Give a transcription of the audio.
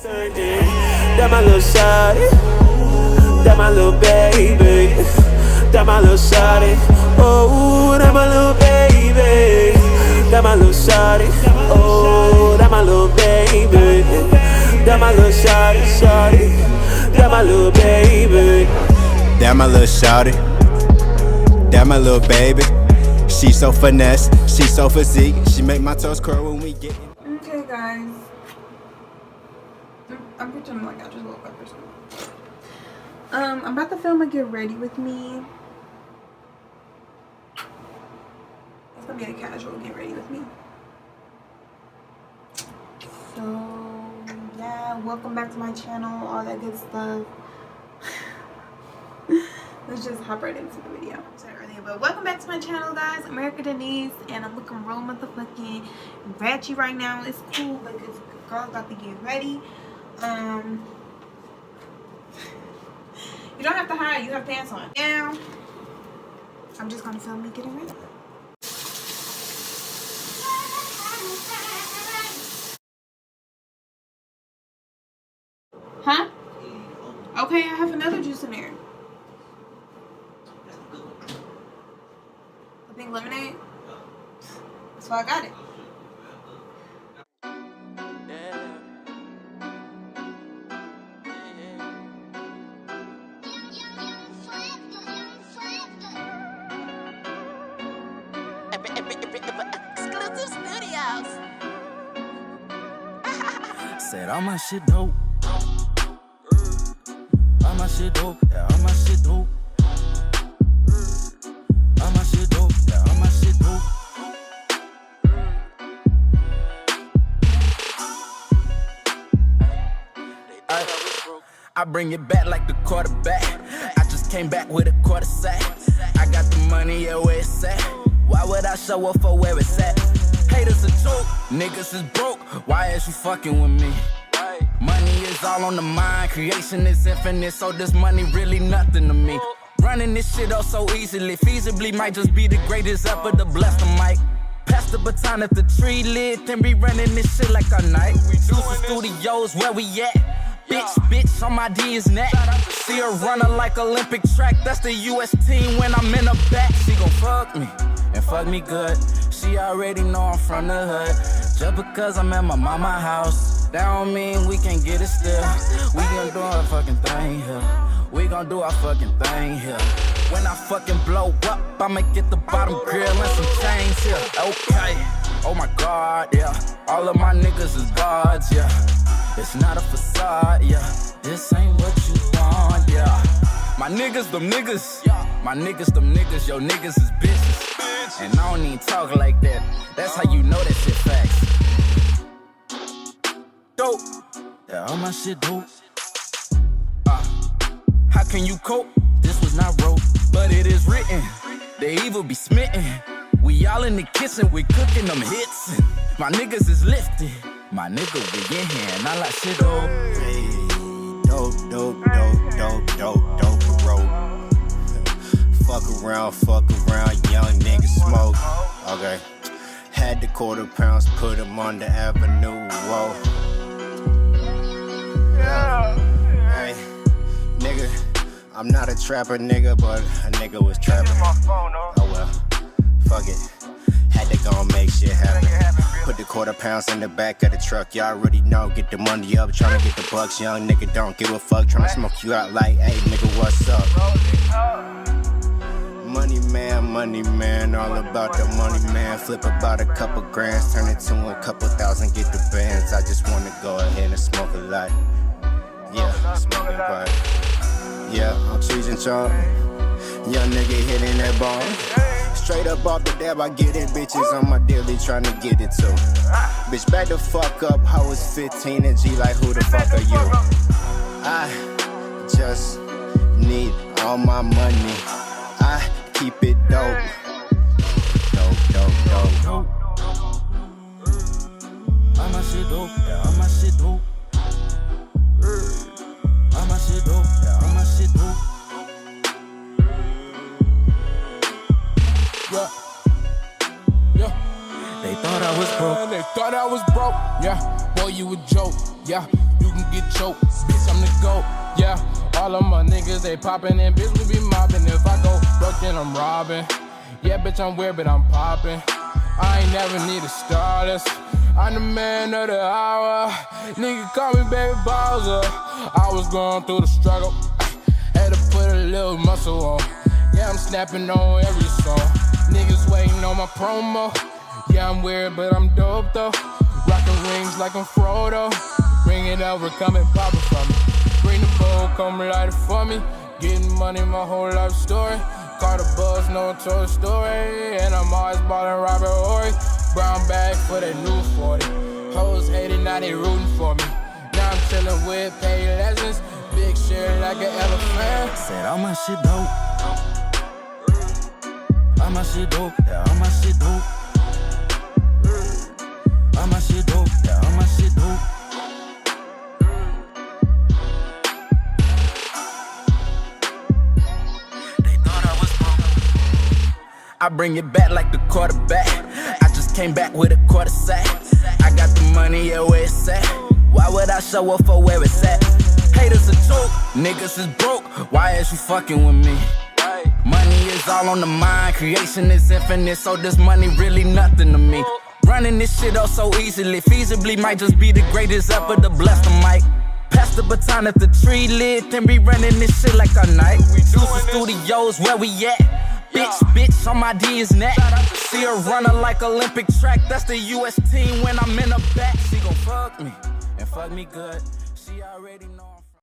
That my little shawty, that my little baby, that my little shawty, oh, that my little baby, that my little shawty, oh, that my little baby, that my little shawty, that my little baby, that my little shawty, that my little baby. She so finesse, she so physique, she make my toes curl when we get. Okay, guys. I'm pretending like I just woke up or something. I'm about to film a get ready with me. It's gonna be a casual get ready with me. So yeah, welcome back to my channel, all that good stuff. Let's just hop right into the video. I said earlier, but welcome back to my channel, guys. America Denise, and I'm looking real motherfucking ratchet right now. It's cool because the girl's about to get ready. You don't have to hide, you have pants on. Now, I'm just gonna film me getting ready. Huh? Okay, I have another juice in there. The pink lemonade? That's why I got it. Exclusive studios. Said all my shit dope. All my shit dope. Yeah, all my shit dope. All my shit dope. Yeah, all my shit dope. I bring it back like the quarterback. I just came back with a quarter sack. I got the money, yeah, where it's at. Why would I show up for where it's at? Haters a joke, niggas is broke. Why is you fucking with me? Money is all on the mind, creation is infinite, so this money really nothing to me. Running this shit up so easily, feasibly might just be the greatest ever to bless the mic. Pass the baton at the tree lit, then be running this shit like a night. Juicy Studios, where we at? Bitch, on my D is neck. See her running like Olympic track, that's the US team when I'm in the back. She gon' fuck me, and fuck me good. She already know I'm from the hood. Just because I'm at my mama's house, that don't mean we can't get it still. We gon' do our fucking thing here. We gon' do our fucking thing here. When I fucking blow up, I'ma get the bottom grill and some chains here. Okay, oh my God, yeah. All of my niggas is gods, yeah. It's not a facade, yeah. This ain't what you want, yeah. My niggas, them niggas. My niggas, them niggas. Yo, niggas is bitches. And I don't even talk like that. That's how you know that shit facts. Dope. Yeah, all my shit dope. How can you cope? This was not wrote, but it is written. The evil be smitten. We all in the kitchen, we cooking them hits. My niggas is lifted. My nigga, we in here, and I like shit dope. Hey, dope, bro. Fuck around, young nigga smoke. Okay. Had the quarter pounds, put them on the avenue, whoa. Hey, nigga, I'm not a trapper, nigga, but a nigga was trapping. Oh well, fuck it. Had to go and make shit happen. Put the quarter pounds in the back of the truck. Y'all already know. Get the money up, tryna get the bucks. Young nigga don't give a fuck. Tryna smoke you out like, hey nigga, what's up? Money man, all about the money man. Flip about a couple grands, turn it to a couple thousand, get the bands. I just wanna go ahead and smoke a lot. Yeah, smoking pot. Yeah, I'm choosing chunk. Young nigga hitting that ball. Straight up off the dab, I get it, bitches on my daily tryna get it too. Bitch, back the fuck up, I was 15 and G like who the fuck are you? I just need all my money. I keep it dope. Dope. All my shit dope, yeah, all my shit dope. All my shit dope, yeah, all my shit dope. Yeah. They thought I was broke. Yeah, boy, you a joke. Yeah, you can get choked, bitch, I'm the GOAT. Yeah, all of my niggas, they poppin' and bitch, we be mobbing. If I go broke, then I'm robbing. Yeah, bitch, I'm weird, but I'm poppin'. I ain't never need a stylist. I'm the man of the hour. Nigga call me Baby Bowser. I was going through the struggle. Had to put a little muscle on. Yeah, I'm snapping on every song. Niggas waiting on my promo. Yeah, I'm weird, but I'm dope though. Rockin' rings like I'm Frodo. Bring it over, come and pop it for me. Bring the bowl, come light it for me. Getting money, my whole life story. Caught a buzz, no Toy Story. And I'm always ballin' Robert Horry. Brown bag for that new 40. Hoes hating, now they rooting for me. Now I'm chillin' with paid legends. Big shit like an elephant. Said all my shit dope. All my shit dope. Yeah, all my shit dope. All my shit dope. Yeah, all my shit dope. They thought I was broke. I bring it back like the quarterback. I just came back with a quarter sack. I got the money, yeah, where it's at. Why would I show up for where it's at? Haters a joke, niggas is broke. Why is you fucking with me? Money is all on the mind, creation is infinite, so this money really nothing to me. Running this shit up so easily, feasibly might just be the greatest ever to bless the mic. Pass the baton at the tree lit, then be running this shit like a night. Exclusive studios, where we at? Bitch, on my D is neck. See her running like Olympic track, that's the US team when I'm in the back. She gon' fuck me, and fuck me good. She already know.